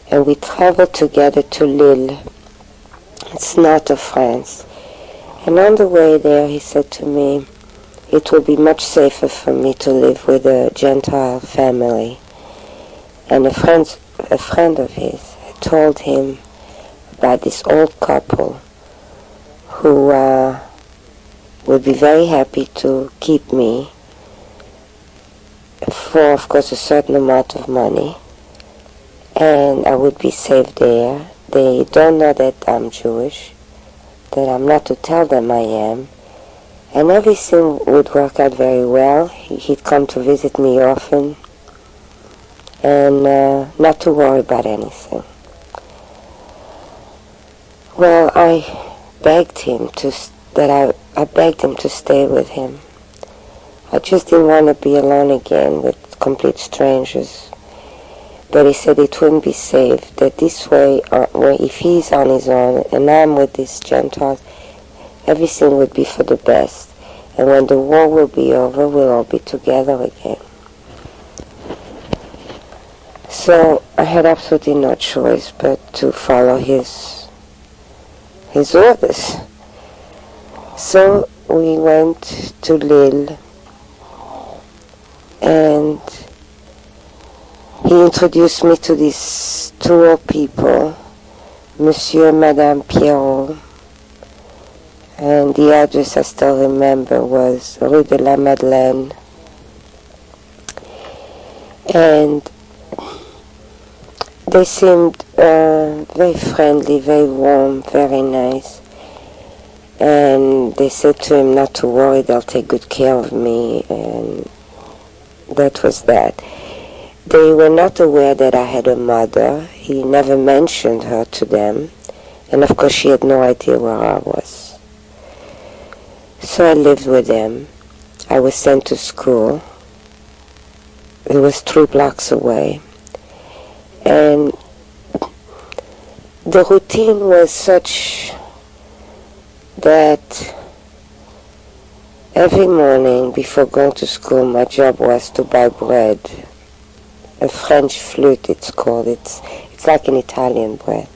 and we traveled together to Lille. It's north of France. And on the way there, he said to me, it will be much safer for me to live with a Gentile family. And a friend of his had told him about this old couple who would be very happy to keep me for, of course, a certain amount of money, and I would be safe there. They don't know that I'm Jewish, that I'm not to tell them I am, and everything would work out very well. He'd come to visit me often, and not to worry about anything. Well, I begged him to stay with him. I just didn't want to be alone again with complete strangers. But he said it wouldn't be safe, that this way, if he's on his own and I'm with these Gentiles, everything would be for the best. And when the war will be over, we'll all be together again. So I had absolutely no choice but to follow his orders. So we went to Lille, and he introduced me to these two old people, Monsieur and Madame Pierrot, and the address I still remember was Rue de la Madeleine. And they seemed very friendly, very warm, very nice. And they said to him not to worry, they'll take good care of me, and that was that. They were not aware that I had a mother. He never mentioned her to them, and of course she had no idea where I was. So I lived with them. I was sent to school. It was 3 blocks away. And the routine was such that every morning before going to school, my job was to buy bread. A French flute, it's called. It's like an Italian bread.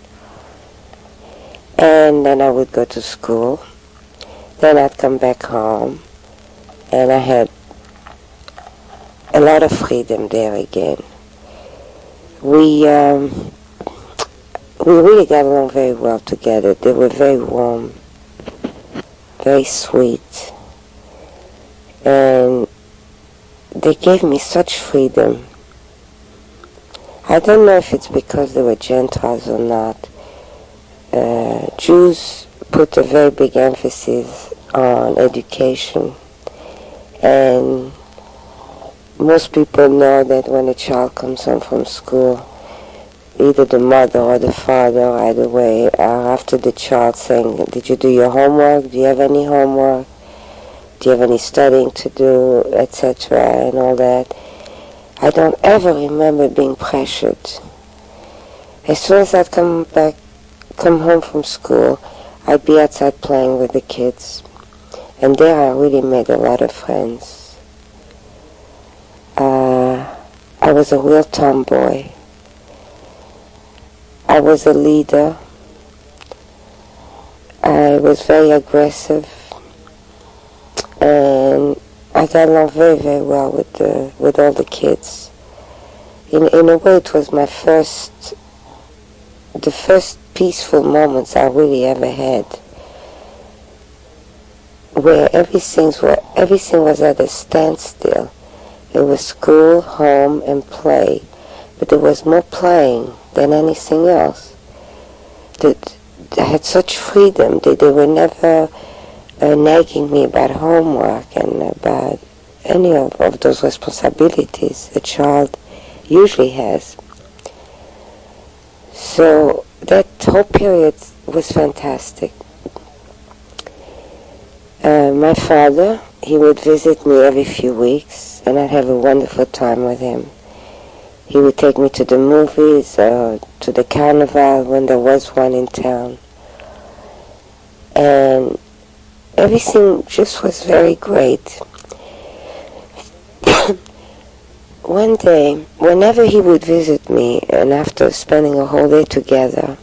And then I would go to school. Then I'd come back home, and I had a lot of freedom there again. We really got along very well together. They were very warm, very sweet, and they gave me such freedom. I don't know if it's because they were Gentiles or not. Jews put a very big emphasis on education, and most people know that when a child comes home from school, either the mother or the father, either way, are after the child saying, did you do your homework? Do you have any homework? Do you have any studying to do, etc., and all that. I don't ever remember being pressured. As soon as I'd come home from school, I'd be outside playing with the kids. And there I really made a lot of friends. I was a real tomboy. I was a leader. I was very aggressive. And I got along very, very well with all the kids. In a way, it was the first peaceful moments I really ever had, where everything was at a standstill. It was school, home, and play, but there was more playing than anything else. I had such freedom. They were never nagging me about homework and about any of those responsibilities a child usually has. So that whole period was fantastic. My father, he would visit me every few weeks, and I'd have a wonderful time with him. He would take me to the movies, to the carnival when there was one in town. And everything just was very great. one day, whenever he would visit me, and after spending a whole day together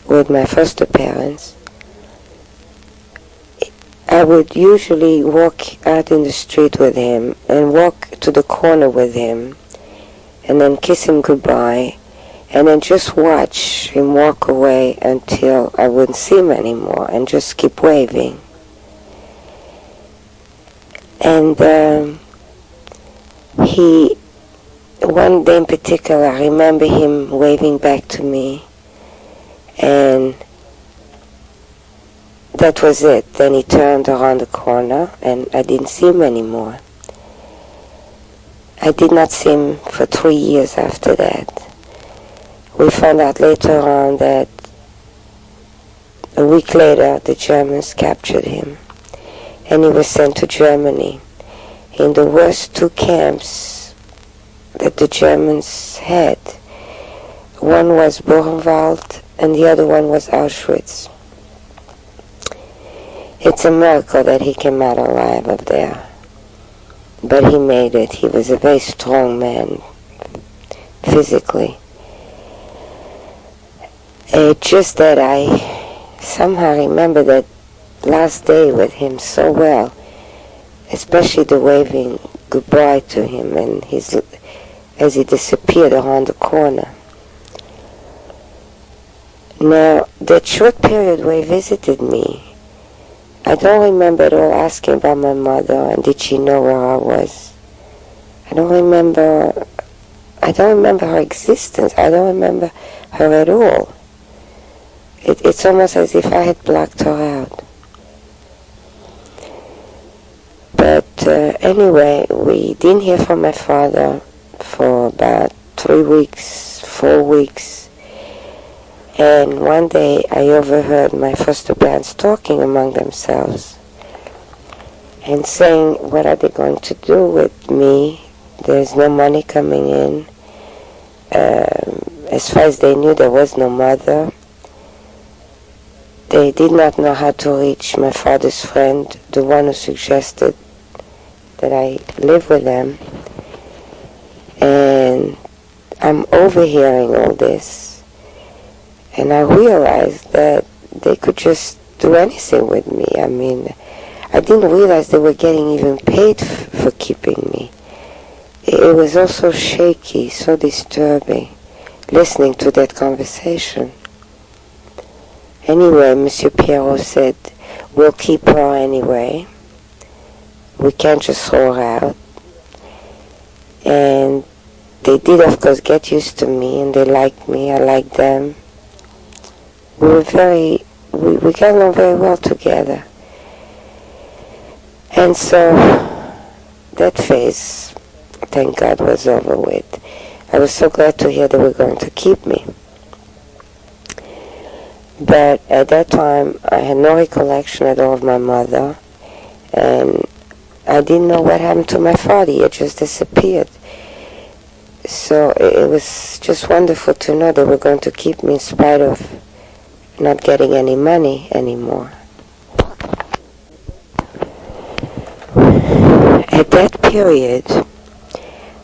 with my foster parents, I would usually walk out in the street with him and walk to the corner with him and then kiss him goodbye and then just watch him walk away until I wouldn't see him anymore and just keep waving. And one day in particular, I remember him waving back to me, and that was it. Then he turned around the corner and I didn't see him anymore. I did not see him for 3 years after that. We found out later on that a week later the Germans captured him and he was sent to Germany in the worst 2 camps that the Germans had. One was Buchenwald and the other one was Auschwitz. It's a miracle that he came out alive up there. But he made it. He was a very strong man, physically. It's just that I somehow remember that last day with him so well, especially the waving goodbye to him and as he disappeared around the corner. Now, that short period where he visited me, I don't remember at all asking about my mother and did she know where I was. I don't remember her existence. I don't remember her at all. It's almost as if I had blocked her out. But anyway, we didn't hear from my father for about 3 weeks, 4 weeks. And one day I overheard my foster parents talking among themselves and saying, what are they going to do with me? There's no money coming in. As far as they knew, there was no mother. They did not know how to reach my father's friend, the one who suggested that I live with them. And I'm overhearing all this. And I realized that they could just do anything with me. I mean, I didn't realize they were getting even paid for keeping me. It was all so shaky, so disturbing, listening to that conversation. Anyway, Monsieur Pierrot said, we'll keep her anyway. We can't just throw her out. And they did, of course, get used to me, and they liked me, I liked them. We got along very well together. And so that phase, thank God, was over with. I was so glad to hear they were going to keep me. But at that time, I had no recollection at all of my mother, and I didn't know what happened to my father. He had just disappeared. So it was just wonderful to know they were going to keep me in spite of not getting any money anymore. At that period,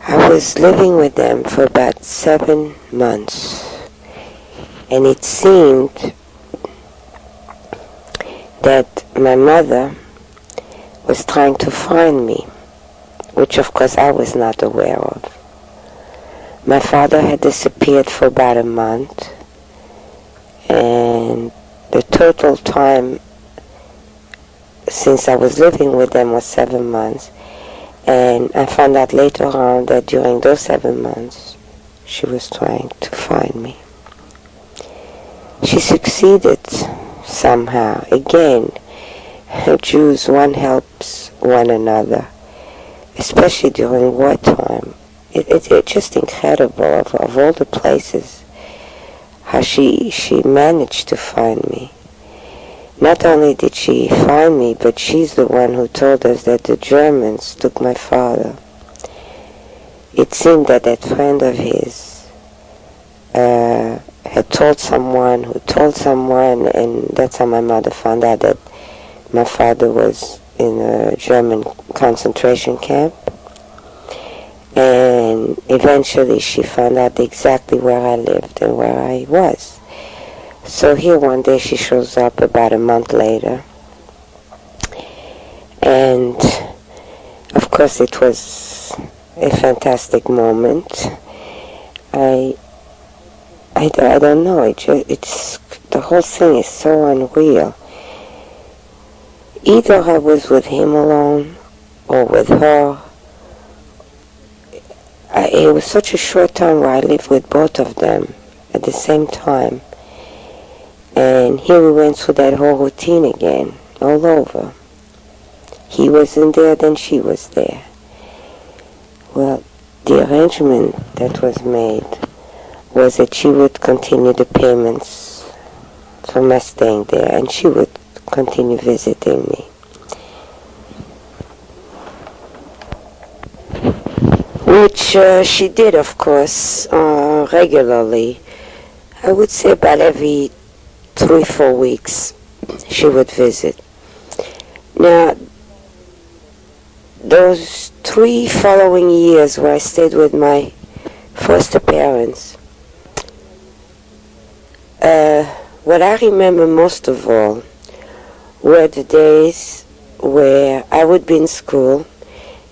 I was living with them for about 7 months, and it seemed that my mother was trying to find me, which of course I was not aware of. My father had disappeared for about a month, and the total time since I was living with them was 7 months. And I found out later on that during those 7 months, she was trying to find me. She succeeded somehow. Again, Jews, one helps one another, especially during wartime. It's just incredible of all the places how she managed to find me. Not only did she find me, but she's the one who told us that the Germans took my father. It seemed that that friend of his had told someone who told someone, and that's how my mother found out that my father was in a German concentration camp. And eventually she found out exactly where I lived and where I was. So here one day she shows up about a month later. And of course it was a fantastic moment. I don't know, it's the whole thing is so unreal. Either I was with him alone or with her. It was such a short time where I lived with both of them at the same time. And here we went through that whole routine again, all over. He wasn't there, then she was there. Well, the arrangement that was made was that she would continue the payments for my staying there, and she would continue visiting me. Which she did, of course, regularly. I would say about every 3-4 weeks she would visit. Now, those 3 following years where I stayed with my foster parents, what I remember most of all were the days where I would be in school,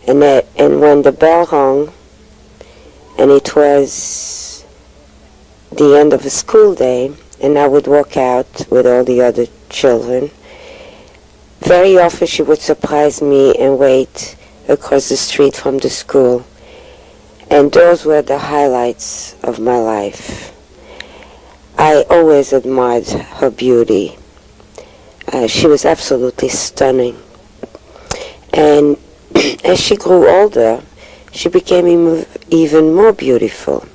and when the bell rang and it was the end of a school day and I would walk out with all the other children, very often she would surprise me and wait across the street from the school. And those were the highlights of my life. I always admired her beauty. She was absolutely stunning. And as she grew older, she became even more beautiful.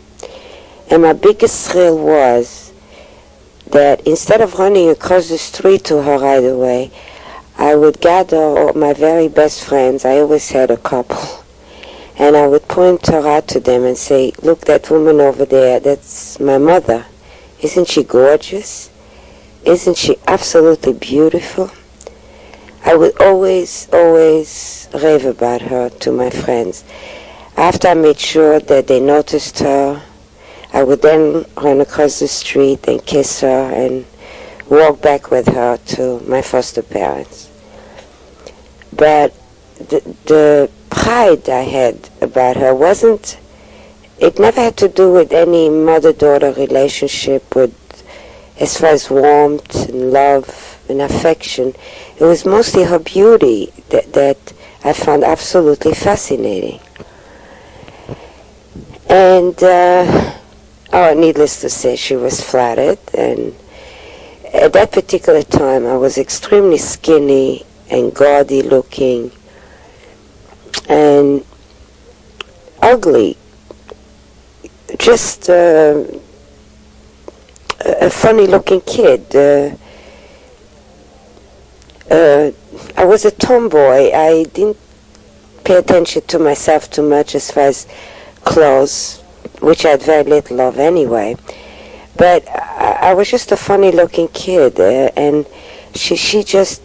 And my biggest thrill was that instead of running across the street to her right away, I would gather all my very best friends. I always had a couple. And I would point her out to them and say, "Look, that woman over there, that's my mother. Isn't she gorgeous? Isn't she absolutely beautiful?" I would always rave about her to my friends. After I made sure that they noticed her, I would then run across the street and kiss her and walk back with her to my foster parents. But the pride I had about her it never had to do with any mother-daughter relationship as far as warmth and love and affection. It was mostly her beauty that I found absolutely fascinating. And, needless to say, she was flattered, and at that particular time I was extremely skinny and gaudy looking and ugly, just a funny looking kid. I was a tomboy. I didn't pay attention to myself too much as far as clothes, which I had very little of anyway. But I was just a funny looking kid, and she just,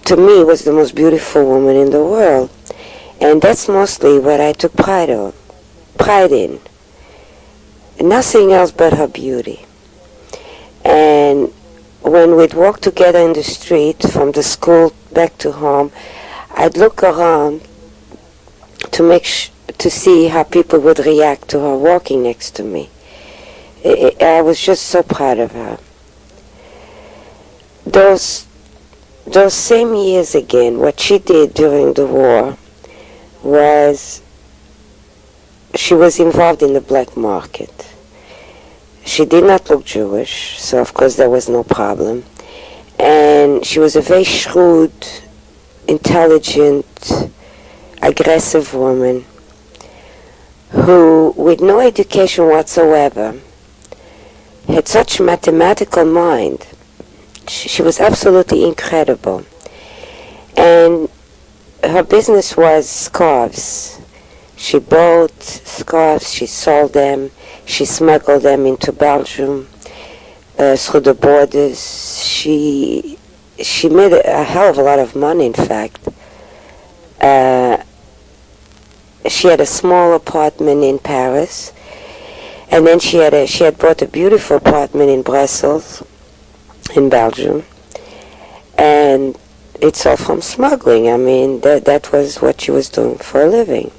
to me, was the most beautiful woman in the world. And that's mostly what I took pride in. Nothing else but her beauty. And when we'd walk together in the street from the school back to home, I'd look around to see how people would react to her walking next to me. I was just so proud of her. Those same years again, what she did during the war was she was involved in the black market. She did not look Jewish, so of course there was no problem. And she was a very shrewd, intelligent, aggressive woman who, with no education whatsoever, had such a mathematical mind. She was absolutely incredible. And her business was scarves. She bought scarves, she sold them, she smuggled them into Belgium through the borders. She made a hell of a lot of money, in fact. she had a small apartment in Paris, and then she had bought a beautiful apartment in Brussels, in Belgium, and it's all from smuggling. I mean, that was what she was doing for a living.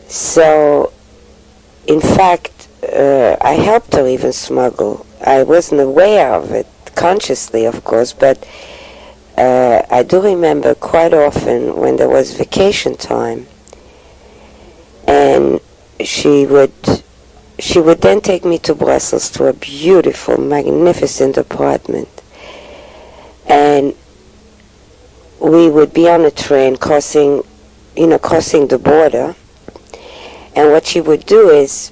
So, in fact, I helped her even smuggle. I wasn't aware of it, consciously, of course, but I do remember quite often when there was vacation time, and she would then take me to Brussels to a beautiful, magnificent apartment, and we would be on a train crossing the border, and what she would do is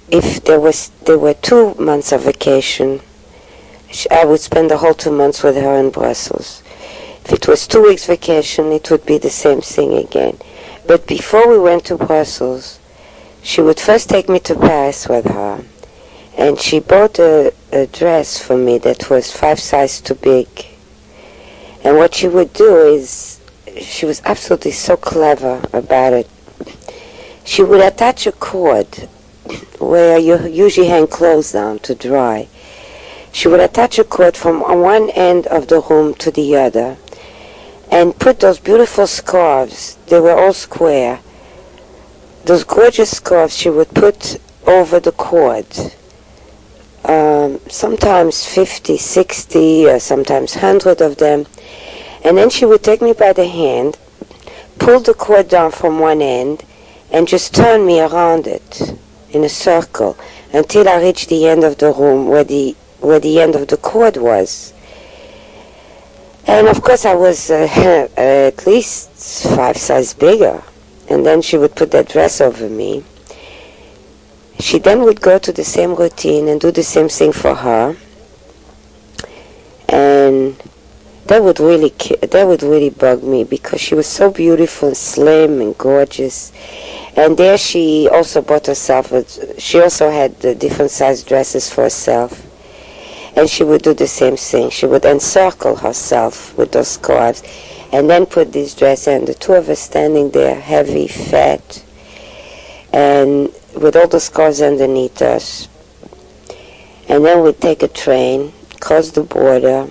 if there were 2 months of vacation, I would spend the whole 2 months with her in Brussels. If it was 2 weeks vacation, it would be the same thing again. But before we went to Brussels, she would first take me to Paris with her, and she bought a dress for me that was 5 sizes too big. And what she would do is, she was absolutely so clever about it. She would attach a cord where you usually hang clothes down to dry. She would attach a cord from one end of the room to the other and put those beautiful scarves, they were all square, those gorgeous scarves she would put over the cord. Sometimes 50, 60, or sometimes 100 of them. And then she would take me by the hand, pull the cord down from one end, and just turn me around it in a circle until I reached the end of the room where the end of the cord was. And of course I was at least 5 sizes bigger. And then she would put that dress over me. She then would go to the same routine and do the same thing for her. And that would really bug me because she was so beautiful and slim and gorgeous. And there she also bought herself, she also had the different size dresses for herself. And she would do the same thing. She would encircle herself with those scarves and then put this dress and the two of us standing there, heavy, fat, and with all the scarves underneath us. And then we'd take a train, cross the border,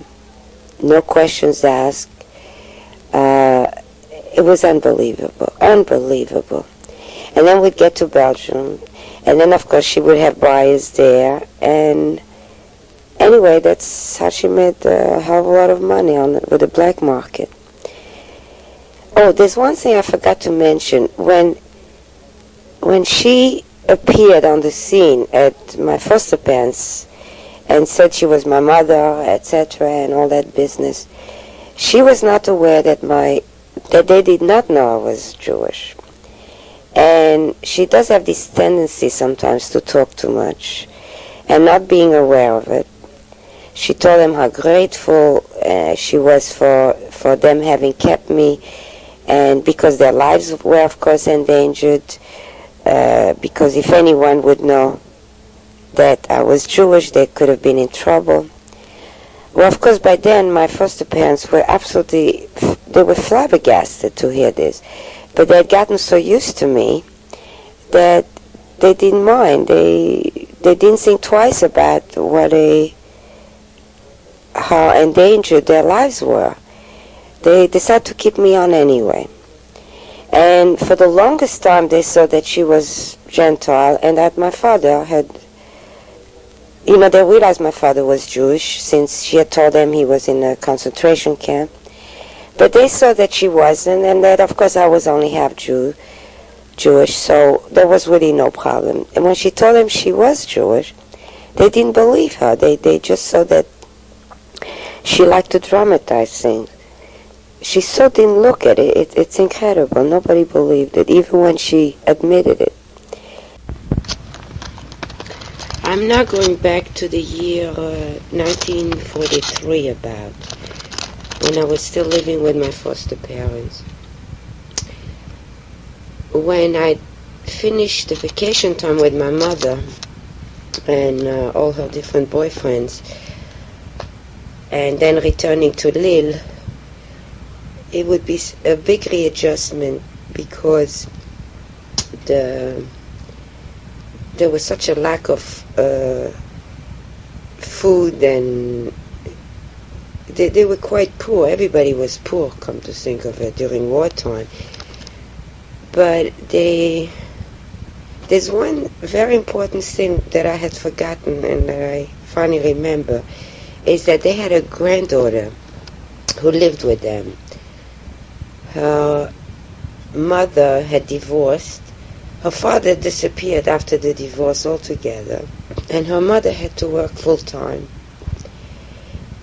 no questions asked. It was unbelievable. And then we'd get to Belgium, and then of course she would have buyers there, and anyway, that's how she made a hell of a lot of money with the black market. Oh, there's one thing I forgot to mention. When she appeared on the scene at my foster parents and said she was my mother, etc., and all that business, she was not aware that they did not know I was Jewish. And she does have this tendency sometimes to talk too much and not being aware of it. She told them how grateful she was for them having kept me, and because their lives were of course endangered, because if anyone would know that I was Jewish, they could have been in trouble. Well, of course, by then my foster parents were they were flabbergasted to hear this. But they had gotten so used to me that they didn't mind. They didn't think twice about how endangered their lives were. They decided to keep me on anyway. And for the longest time they saw that she was Gentile and that my father had, they realized my father was Jewish since she had told them he was in a concentration camp. But they saw that she wasn't, and that of course I was only half Jewish, so there was really no problem. And when she told them she was Jewish, they didn't believe her. They just saw that she liked to dramatize things. She so didn't look at it. It's incredible. Nobody believed it, even when she admitted it. I'm now going back to the year 1943 about, when I was still living with my foster parents. When I finished the vacation time with my mother and all her different boyfriends, and then returning to Lille, it would be a big readjustment because there was such a lack of food, and they were quite poor. Everybody was poor, come to think of it, during wartime. But there's one very important thing that I had forgotten and that I finally remember, is that they had a granddaughter who lived with them. Her mother had divorced. Her father disappeared after the divorce altogether, and her mother had to work full-time.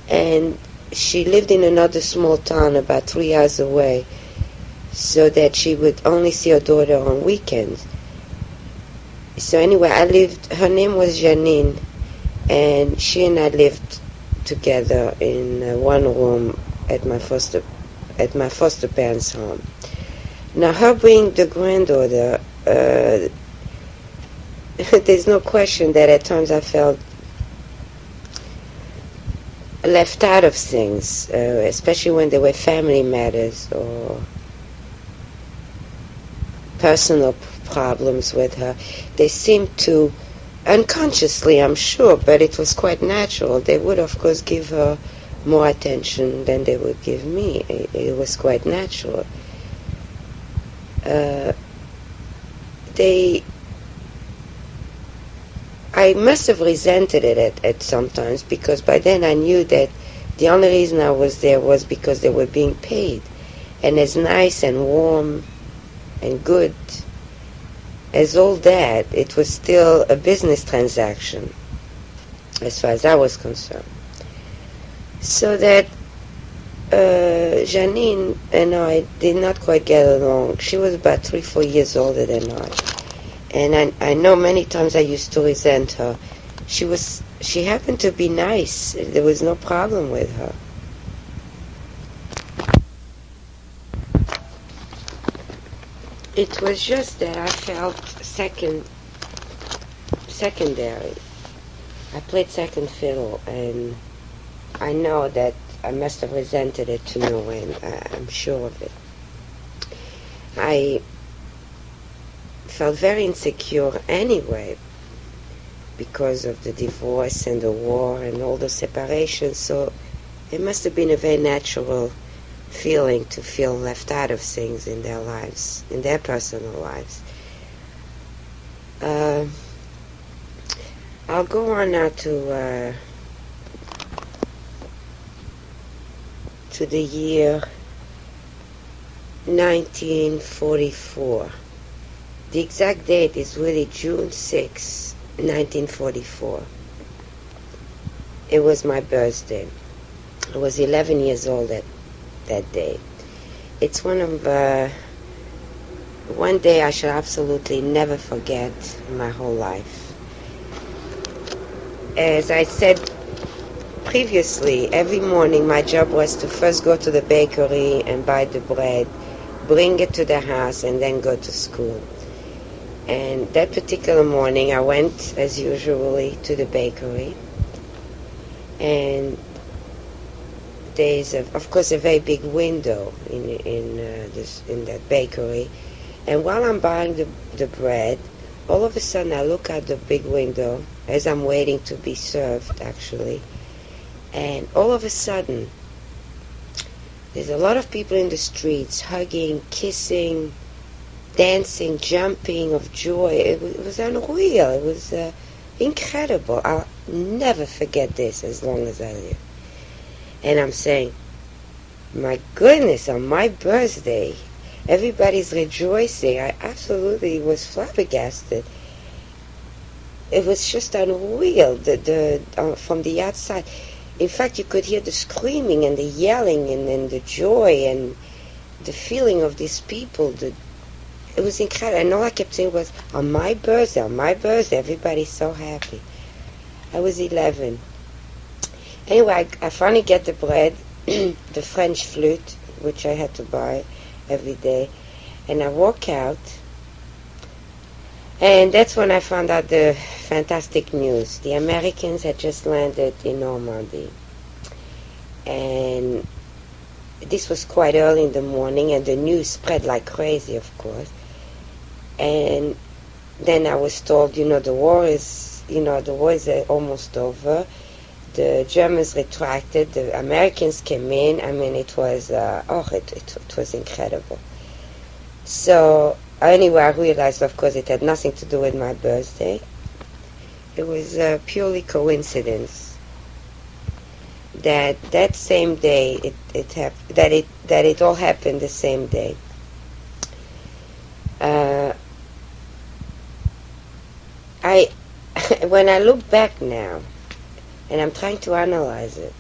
And she lived in another small town about 3 hours away, so that she would only see her daughter on weekends. So anyway, her name was Janine, and she and I lived together in one room at my foster parents' home. Now, her being the granddaughter, there's no question that at times I felt left out of things, especially when there were family matters or personal problems with her. They seemed to, unconsciously I'm sure, but it was quite natural, they would of course give her more attention than they would give me. It was quite natural. I must have resented it at sometimes, because by then I knew that the only reason I was there was because they were being paid. And as nice and warm and good as all that, it was still a business transaction as far as I was concerned. So that Janine and I did not quite get along. She was about 3-4 years older than I. And I know many times I used to resent her. She happened to be nice. There was no problem with her. It was just that I felt secondary. I played second fiddle, and I know that I must have resented it to no end. I'm sure of it. I felt very insecure anyway because of the divorce and the war and all the separations, so it must have been a very natural feeling to feel left out of things in their lives, in their personal lives. I'll go on now to the year 1944. The exact date is really June 6, 1944. It was my birthday. I was 11 years old that day. It's one day I shall absolutely never forget in my whole life. As I said previously, every morning my job was to first go to the bakery and buy the bread, bring it to the house, and then go to school. And that particular morning I went, as usually, to the bakery, and there's of course a very big window in that bakery, and while I'm buying the bread, all of a sudden I look out the big window as I'm waiting to be served, actually, and all of a sudden there's a lot of people in the streets hugging, kissing, dancing, jumping of joy. It was unreal. It was incredible. I'll never forget this as long as I live. And I'm saying, my goodness, on my birthday, everybody's rejoicing. I absolutely was flabbergasted. It was just unreal, from the outside. In fact, you could hear the screaming and the yelling and the joy and the feeling of these people. It was incredible. And all I kept saying was, on my birthday, everybody's so happy. I was 11. Anyway, I finally get the bread, the French flute, which I had to buy every day, and I walk out, and that's when I found out the fantastic news. The Americans had just landed in Normandy, and this was quite early in the morning, and the news spread like crazy, of course. And then I was told, the war is almost over. The Germans retracted. The Americans came in. I mean, it was it was incredible. So anyway, I realized, of course, it had nothing to do with my birthday. It was purely coincidence that same day it all happened the same day. When I look back now, and I'm trying to analyze it,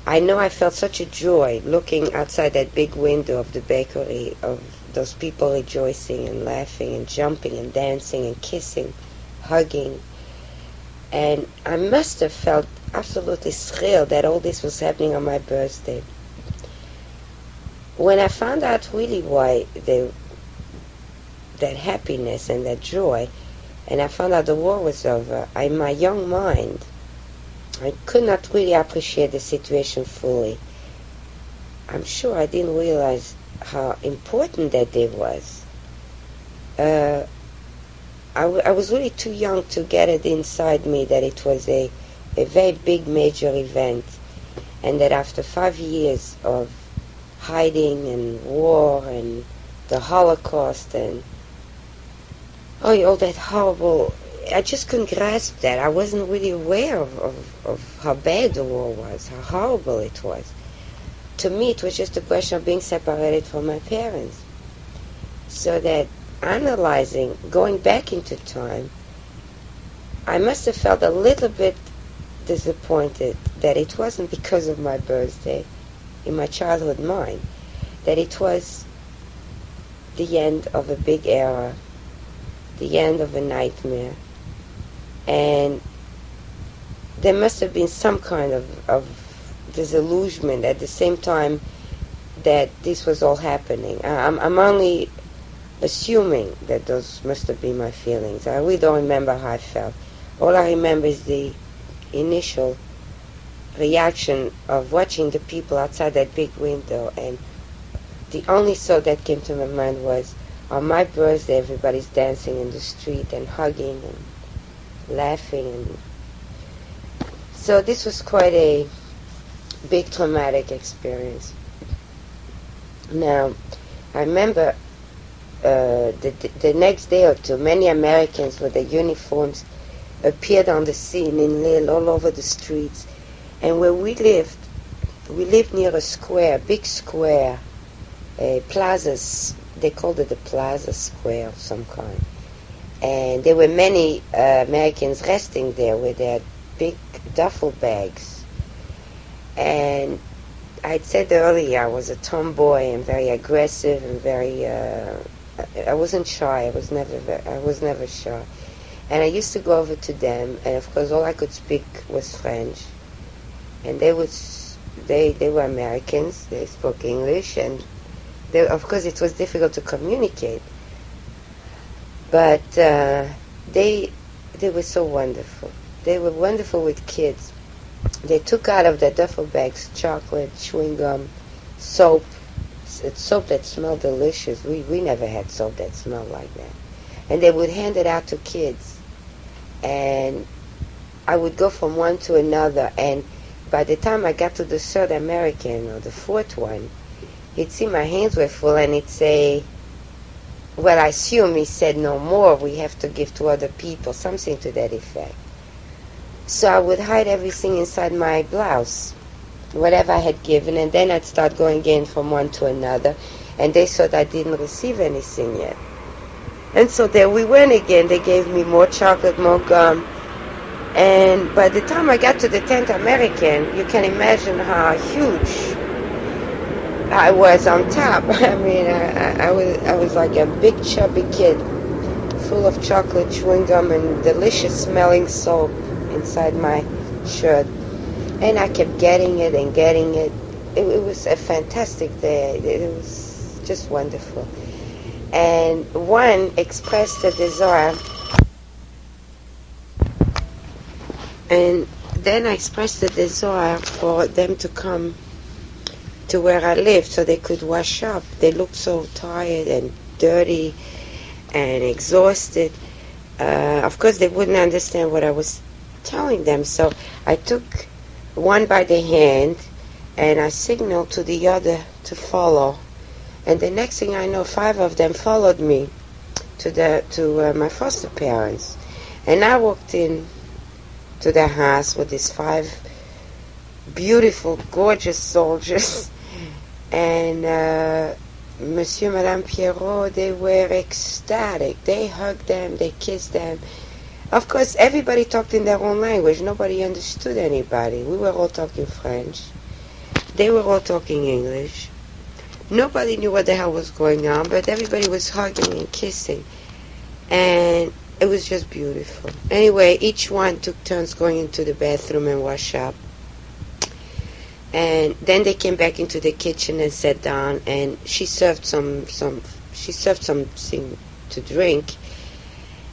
I know I felt such a joy looking outside that big window of the bakery, of those people rejoicing and laughing and jumping and dancing and kissing, hugging. And I must have felt absolutely thrilled that all this was happening on my birthday. When I found out really why that happiness and that joy, and I found out the war was over, in my young mind, I could not really appreciate the situation fully. I'm sure I didn't realize how important that day was. I was really too young to get it inside me that it was a very big major event, and that after 5 years of hiding and war and the Holocaust and all that horrible, I just couldn't grasp that. I wasn't really aware of how bad the war was, how horrible it was. To me, it was just a question of being separated from my parents. So that analyzing, going back into time, I must have felt a little bit disappointed that it wasn't because of my birthday in my childhood mind, that it was the end of a big era, the end of a nightmare. And there must have been some kind of disillusionment at the same time that this was all happening. I'm only assuming that those must have been my feelings. I really don't remember how I felt. All I remember is the initial reaction of watching the people outside that big window, and the only thought that came to my mind was, on my birthday everybody's dancing in the street and hugging and laughing. And so this was quite a big traumatic experience. Now, I remember the next day or two, many Americans with their uniforms appeared on the scene in Lille, all over the streets. And where we lived near a square, a big square, a plaza. They called it the Plaza Square of some kind. And there were many Americans resting there with their big duffel bags. And I'd said earlier I was a tomboy and very aggressive and very. I wasn't shy. I was never shy. And I used to go over to them, and of course all I could speak was French. And they were Americans. They spoke English, and of course it was difficult to communicate. But they were so wonderful. They were wonderful with kids. They took out of their duffel bags chocolate, chewing gum, soap. It's soap that smelled delicious. We never had soap that smelled like that. And they would hand it out to kids. And I would go from one to another, and by the time I got to the third American, or the fourth one, he'd see my hands were full, and he'd say, well, I assume he said, no more, we have to give to other people, something to that effect. So I would hide everything inside my blouse, whatever I had given, and then I'd start going in from one to another, and they thought I didn't receive anything yet. And so there we went again. They gave me more chocolate, more gum. And by the time I got to the 10th American, you can imagine how huge I was on top. I mean, I was like a big chubby kid, full of chocolate, chewing gum, and delicious smelling soap inside my shirt. And I kept getting it and getting it. It was a fantastic day. It was just wonderful. And one expressed a desire, and then I expressed the desire for them to come to where I lived so they could wash up. They looked so tired and dirty and exhausted. Of course, they wouldn't understand what I was telling them, so I took one by the hand and I signaled to the other to follow. And the next thing I know, 5 of them followed me to my foster parents. And I walked in to their house with these 5 beautiful, gorgeous soldiers. And Monsieur, Madame Pierrot, they were ecstatic. They hugged them, they kissed them. Of course, everybody talked in their own language. Nobody understood anybody. We were all talking French. They were all talking English. Nobody knew what the hell was going on, but everybody was hugging and kissing. And it was just beautiful. Anyway, each one took turns going into the bathroom and wash up. And then they came back into the kitchen and sat down, and she served something to drink.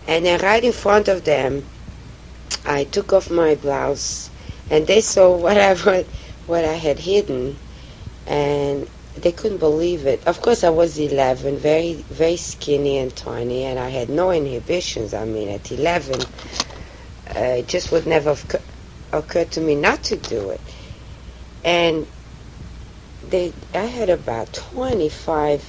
And then right in front of them, I took off my blouse, and they saw what I had hidden, and they couldn't believe it. Of course, I was 11, very, very skinny and tiny, and I had no inhibitions. I mean, at 11, it just would never have occurred to me not to do it. And I had about 25,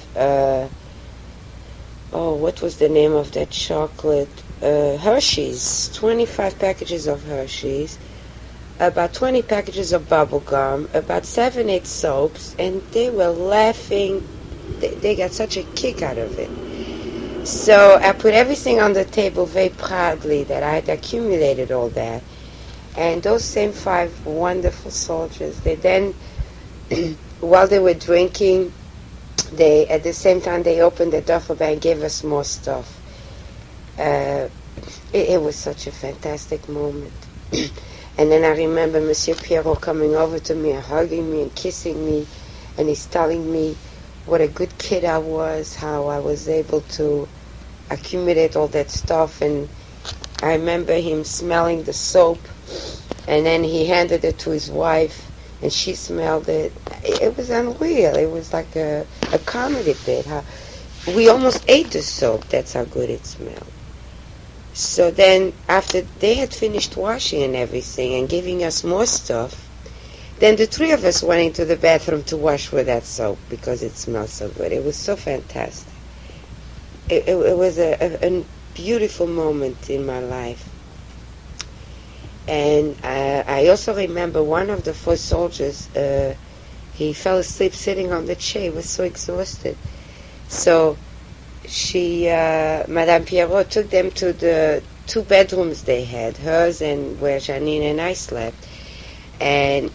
what was the name of that chocolate? Hershey's, 25 packages of Hershey's, about 20 packages of bubble gum, about 7, 8 soaps, and they were laughing. They got such a kick out of it. So I put everything on the table very proudly that I had accumulated all that. And those same 5 wonderful soldiers, they then, while they were drinking, at the same time they opened the duffel bag and gave us more stuff. It was such a fantastic moment. And then I remember Monsieur Pierrot coming over to me and hugging me and kissing me, and he's telling me what a good kid I was, how I was able to accumulate all that stuff. And I remember him smelling the soap, and then he handed it to his wife, and she smelled it. It was unreal. It was like a comedy bit. We almost ate the soap. That's how good it smelled. So then, after they had finished washing and everything and giving us more stuff, then the 3 of us went into the bathroom to wash with that soap because it smelled so good. It was so fantastic. It was a beautiful moment in my life. And I also remember one of the 4 soldiers, he fell asleep sitting on the chair. He was so exhausted. So Madame Pierrot took them to the 2 bedrooms they had, hers and where Janine and I slept. And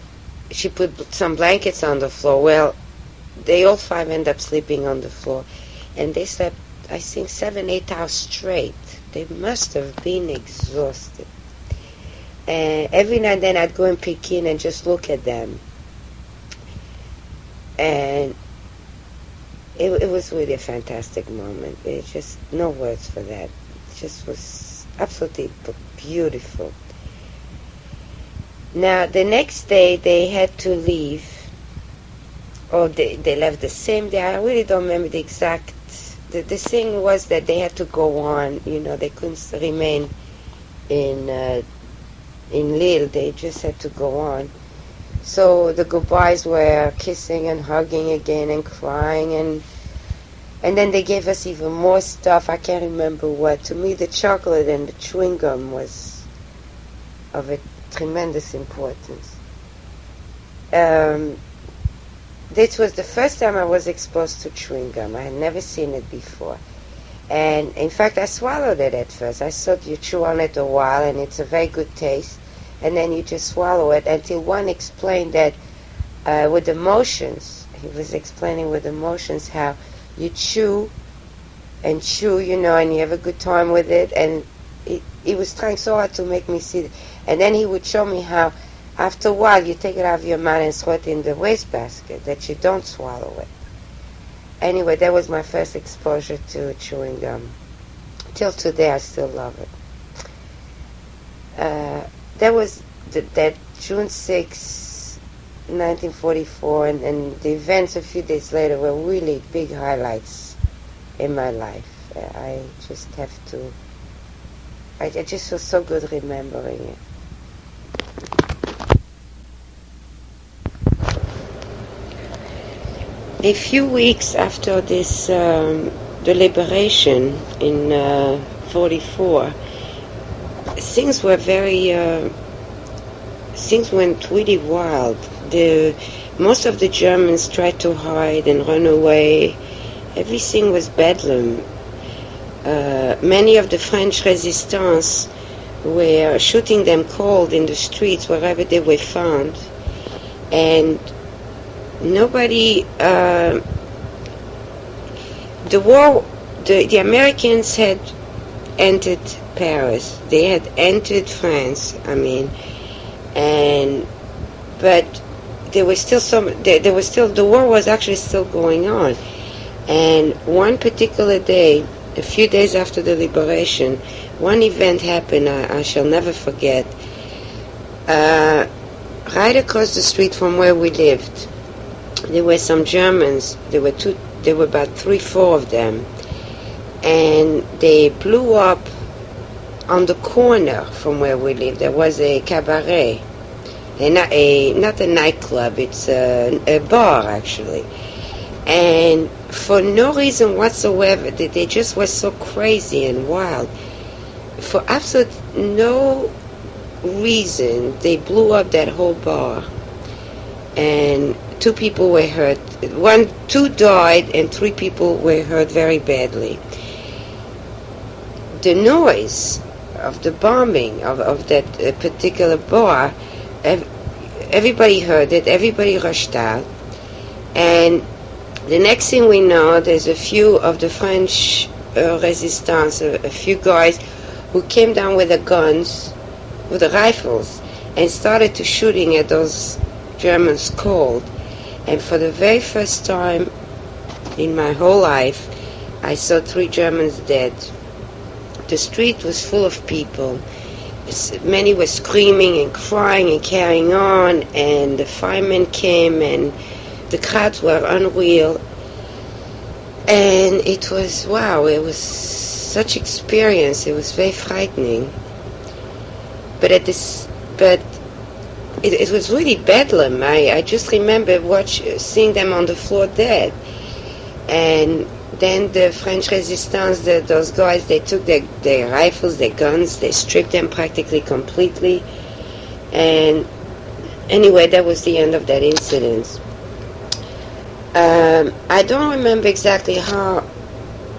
she put some blankets on the floor. Well, they all 5 ended up sleeping on the floor. And they slept, I think, 7, 8 hours straight. They must have been exhausted. And every now and then I'd go and peek in and just look at them. And it was really a fantastic moment. It just, no words for that. It just was absolutely beautiful. Now, the next day they had to leave. Or they left the same day. I really don't remember the exact. The thing was that they had to go on. You know, they couldn't remain in Lille. They just had to go on. So the goodbyes were kissing and hugging again and crying, and then they gave us even more stuff. I can't remember what. To me, the chocolate and the chewing gum was of a tremendous importance. This was the first time I was exposed to chewing gum. I had never seen it before. And in fact, I swallowed it at first. I thought you chew on it a while and it's a very good taste. And then you just swallow it until one explained that with emotions, he was explaining with emotions how you chew, you know, and you have a good time with it. And he was trying so hard to make me see it. And then he would show me how after a while you take it out of your mouth and throw it in the wastebasket, that you don't swallow it. Anyway, that was my first exposure to chewing gum. Till today, I still love it. That was that June 6, 1944, and the events a few days later were really big highlights in my life. I just have to, I just feel so good remembering it. A few weeks after this, the liberation in 44, things were things went really wild. Most of the Germans tried to hide and run away. Everything was bedlam. Many of the French resistance were shooting them cold in the streets wherever they were found. And nobody, the Americans had entered Paris. They had entered France, but there was still the war was actually still going on. And one particular day, a few days after the liberation, one event happened I shall never forget. Right across the street from where we lived, there were some Germans. There were about 3-4 of them, and they blew up on the corner from where we lived. There was a cabaret, not a nightclub. It's a bar actually, and for no reason whatsoever, they just were so crazy and wild. For absolute no reason, they blew up that whole bar, and 2 people were hurt. 2 died, and 3 people were hurt very badly. The noise of the bombing of that particular bar, everybody heard it. Everybody rushed out, and the next thing we know, there's a few of the French resistance, a few guys who came down with the guns, with the rifles, and started to shooting at those Germans cold. And for the very first time in my whole life, I saw 3 Germans dead. The street was full of people. Many were screaming and crying and carrying on, and the firemen came, and the crowds were unreal. And it was, wow, it was such experience. It was very frightening. But it was really bedlam. I just remember seeing them on the floor dead. And then the French resistance, those guys, they took their rifles, their guns, they stripped them practically completely. And anyway, that was the end of that incident. I don't remember exactly how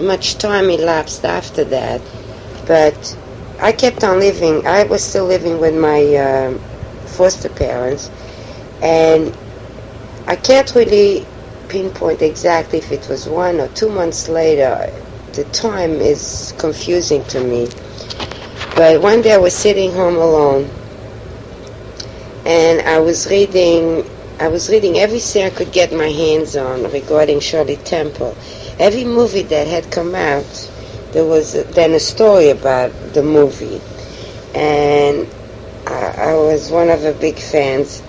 much time elapsed after that, but I kept on living. I was still living with my foster parents, and I can't really pinpoint exactly if it was 1 or 2 months later. The time is confusing to me. But one day I was sitting home alone, and I was reading everything I could get my hands on regarding Shirley Temple. Every movie that had come out, there was then a story about the movie, and I was one of the big fans.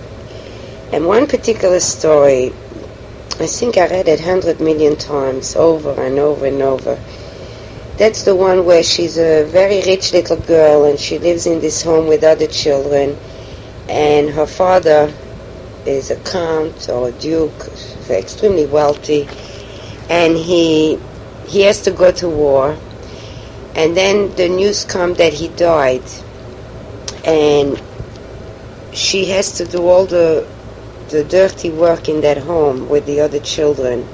And one particular story, I think I read it 100 million times, over and over and over. That's the one where she's a very rich little girl, and she lives in this home with other children, and her father is a count or a duke, extremely wealthy, and he has to go to war, and then the news comes that he died, and she has to do all the dirty work in that home with the other children.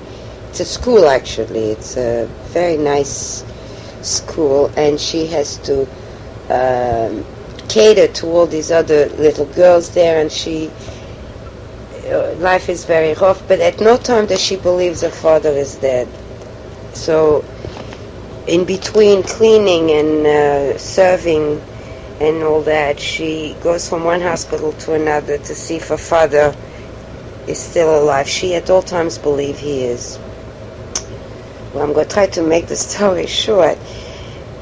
It's a school, actually. It's a very nice school, and she has to cater to all these other little girls there, and life is very rough, but at no time does she believe her father is dead. So in between cleaning and serving and all that, she goes from one hospital to another to see if her father is still alive. She at all times believes he is. Well, I'm going to try to make the story short.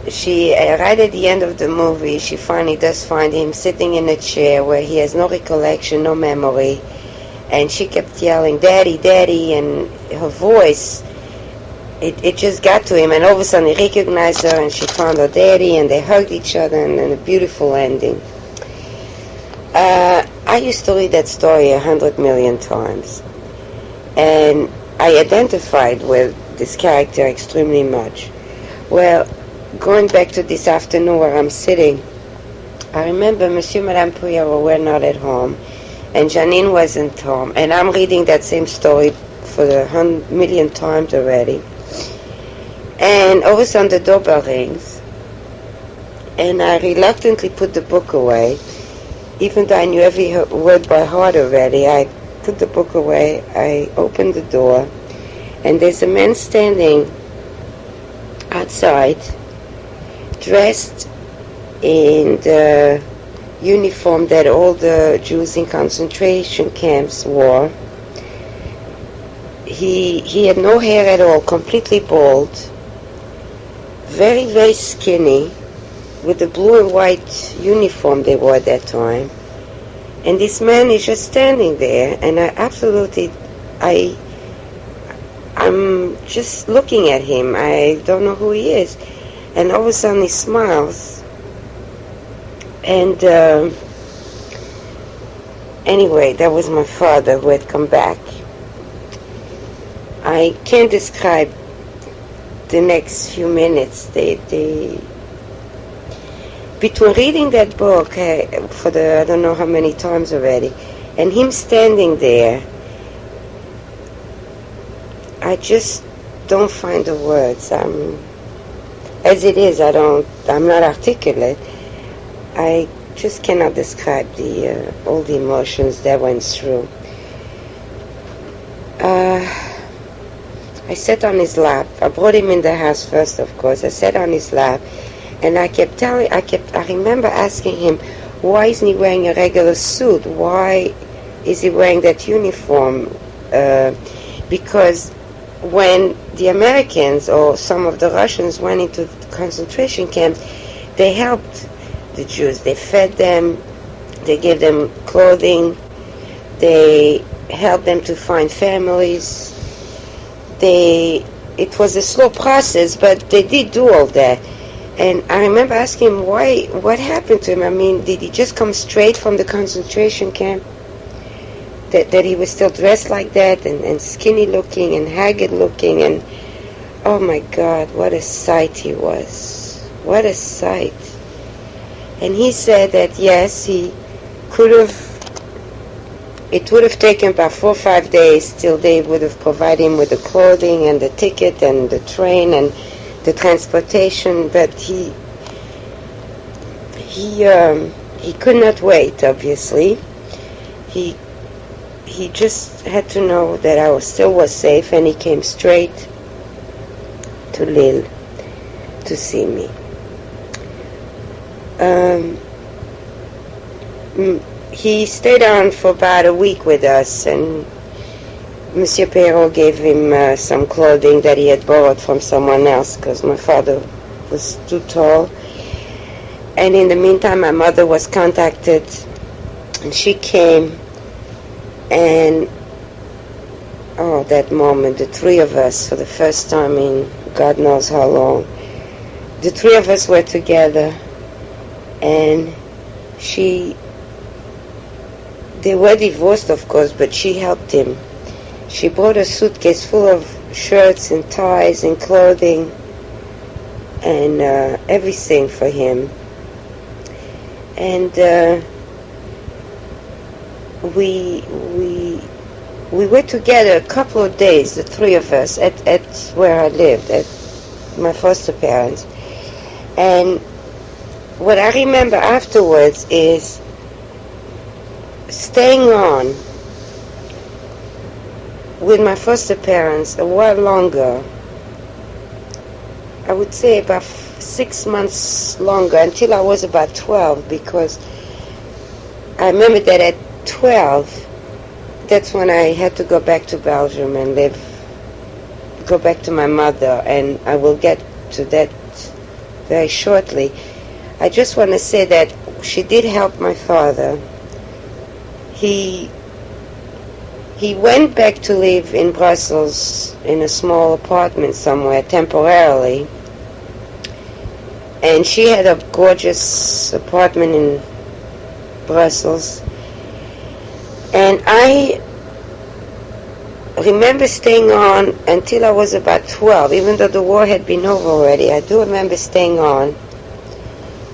She, right at the end of the movie, she finally does find him sitting in a chair where he has no recollection, no memory, and she kept yelling, "Daddy, Daddy," and her voice, it just got to him, and all of a sudden he recognized her, and she found her daddy, and they hugged each other, and a beautiful ending. I used to read that story 100 million times, and I identified with this character extremely much. Well, going back to this afternoon where I'm sitting, I remember Monsieur and Madame Poirot were not at home, and Janine wasn't home, and I'm reading that same story for the 100 million times already. And all of a sudden the doorbell rings, and I reluctantly put the book away, even though I knew every word by heart already. I put the book away, I opened the door, and there's a man standing outside, dressed in the uniform that all the Jews in concentration camps wore. He had no hair at all, completely bald, very, very skinny, with the blue and white uniform they wore at that time. And this man is just standing there, and I'm just looking at him. I don't know who he is. And all of a sudden he smiles. And anyway, that was my father who had come back. I can't describe the next few minutes. Between reading that book for I don't know how many times already, and him standing there, I just don't find the words. As it is, I'm not articulate. I just cannot describe all the emotions that went through. I sat on his lap. I brought him in the house first, of course. I sat on his lap, and I remember asking him, why isn't he wearing a regular suit? Why is he wearing that uniform? Because when the Americans or some of the Russians went into concentration camps, they helped the Jews. They fed them, they gave them clothing, they helped them to find families. It was a slow process, but they did do all that. And I remember asking him what happened to him. I mean, did he just come straight from the concentration camp? That he was still dressed like that, and skinny looking and haggard looking, and oh my God, what a sight he was. What a sight. And he said that yes, he could have, it would have taken about 4 or 5 days till they would have provided him with the clothing and the ticket and the train and the transportation, but he could not wait, obviously. He just had to know that I still was safe, and he came straight to Lille to see me. He stayed on for about a week with us, and Monsieur Perrault gave him some clothing that he had borrowed from someone else, because my father was too tall. And in the meantime, my mother was contacted, and she came, and that moment, the three of us, for the first time in God knows how long, the three of us were together, and they were divorced, of course, but she helped him. She brought a suitcase full of shirts and ties and clothing and everything for him. And we were together a couple of days, the three of us, at where I lived, at my foster parents. And what I remember afterwards is staying on with my foster parents a while longer. I would say about 6 months longer, until I was about 12, because I remember that at 12, that's when I had to go back to Belgium and go back to my mother, and I will get to that very shortly. I just want to say that she did help my father. He he went back to live in Brussels in a small apartment somewhere temporarily, and she had a gorgeous apartment in Brussels, and I remember staying on until I was about 12, even though the war had been over already. I do remember staying on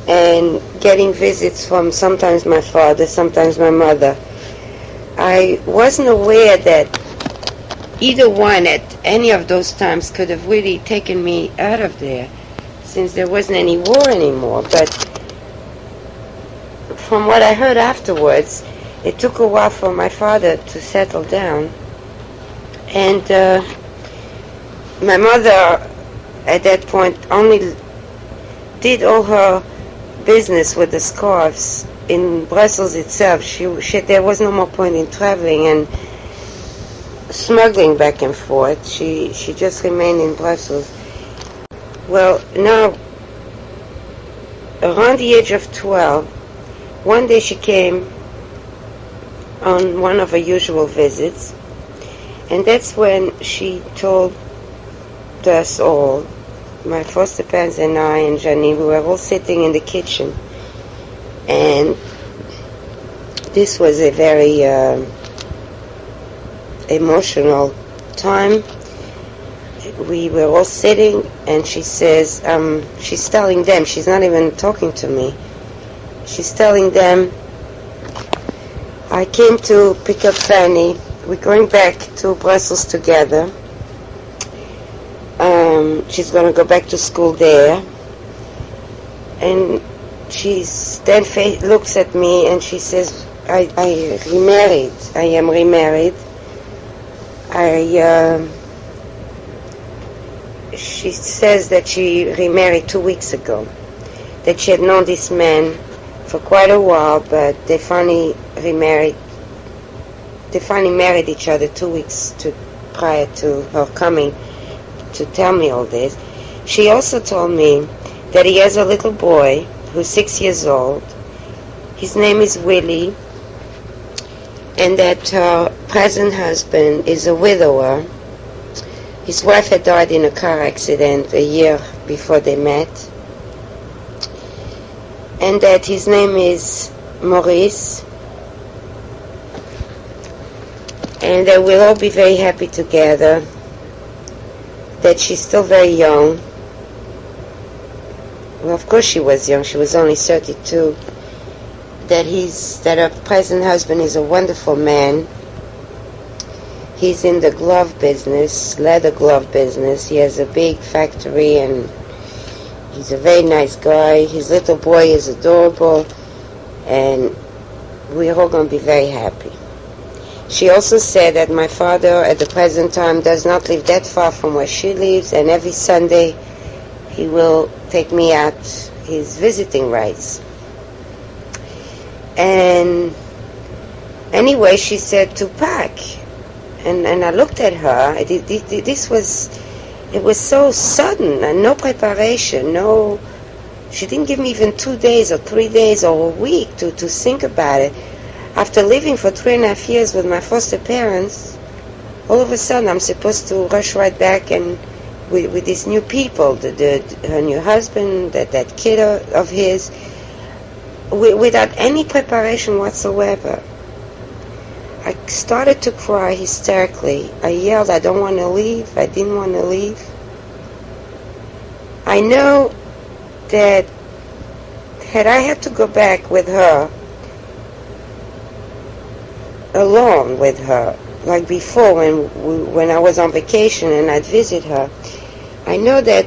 and getting visits from sometimes my father, sometimes my mother. I wasn't aware that either one at any of those times could have really taken me out of there, since there wasn't any war anymore. But from what I heard afterwards, it took a while for my father to settle down. And my mother, at that point, only did all her business with the scarves in Brussels itself. There was no more point in traveling and smuggling back and forth. She just remained in Brussels. Well, now, around the age of 12, one day she came on one of her usual visits, and that's when she told us all, my foster parents and I and Janine, we were all sitting in the kitchen, and this was a very emotional time. We were all sitting, and she says, she's telling them, she's not even talking to me, she's telling them, I came to pick up Fanny. We're going back to Brussels together. She's going to go back to school there. And she then looks at me and she says, I remarried. I am remarried. She says that she remarried 2 weeks ago. That she had known this man for quite a while, but they finally remarried. They finally married each other 2 weeks prior to her coming to tell me all this. She also told me that he has a little boy who's 6 years old. His name is Willie, and that her present husband is a widower. His wife had died in a car accident a year before they met, and that his name is Maurice, and that we'll all be very happy together, that she's still very young. Well, of course she was young, she was only 32, that her present husband is a wonderful man. He's in the glove business, leather glove business. He has a big factory and he's a very nice guy. His little boy is adorable, and we're all going to be very happy. She also said that my father at the present time does not live that far from where she lives, and every Sunday he will take me out his visiting rights. And anyway, she said to pack. And I looked at her. It was so sudden, and no preparation, she didn't give me even 2 days or 3 days or a week to think about it. After living for 3.5 years with my foster parents, all of a sudden I'm supposed to rush right back and with these new people, her new husband, that kid of his, without any preparation whatsoever. I started to cry hysterically. I yelled, I don't want to leave. I didn't want to leave. I know that had I had to go back with her, alone with her, like before when I was on vacation and I'd visit her, I know that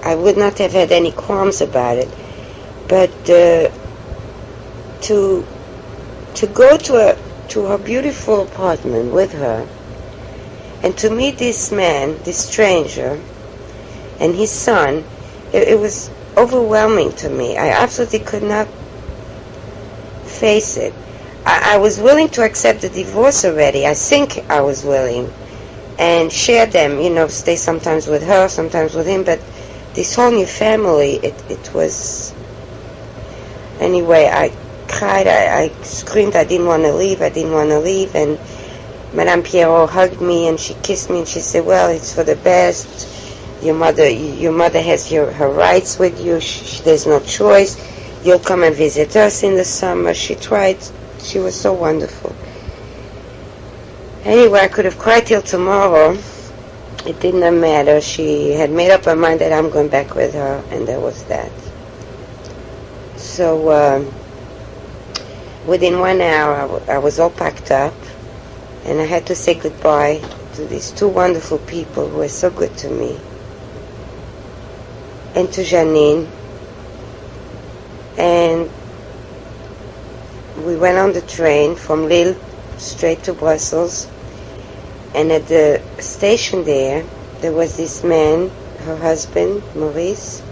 I would not have had any qualms about it. But to go to her beautiful apartment with her and to meet this man, this stranger, and his son, it was overwhelming to me. I absolutely could not face it. I was willing to accept the divorce already. I think I was willing, and share them, stay sometimes with her, sometimes with him, but this whole new family, it was... Anyway, cried, I screamed, I didn't want to leave, and Madame Pierrot hugged me and she kissed me and she said, well, it's for the best. Your mother has her rights with you. There's no choice. You'll come and visit us in the summer. She tried. She was so wonderful. Anyway, I could have cried till tomorrow. It didn't matter. She had made up her mind that I'm going back with her, and there was that. So within 1 hour, I was all packed up, and I had to say goodbye to these two wonderful people who were so good to me, and to Janine. And we went on the train from Lille straight to Brussels, and at the station there was this man, her husband, Maurice,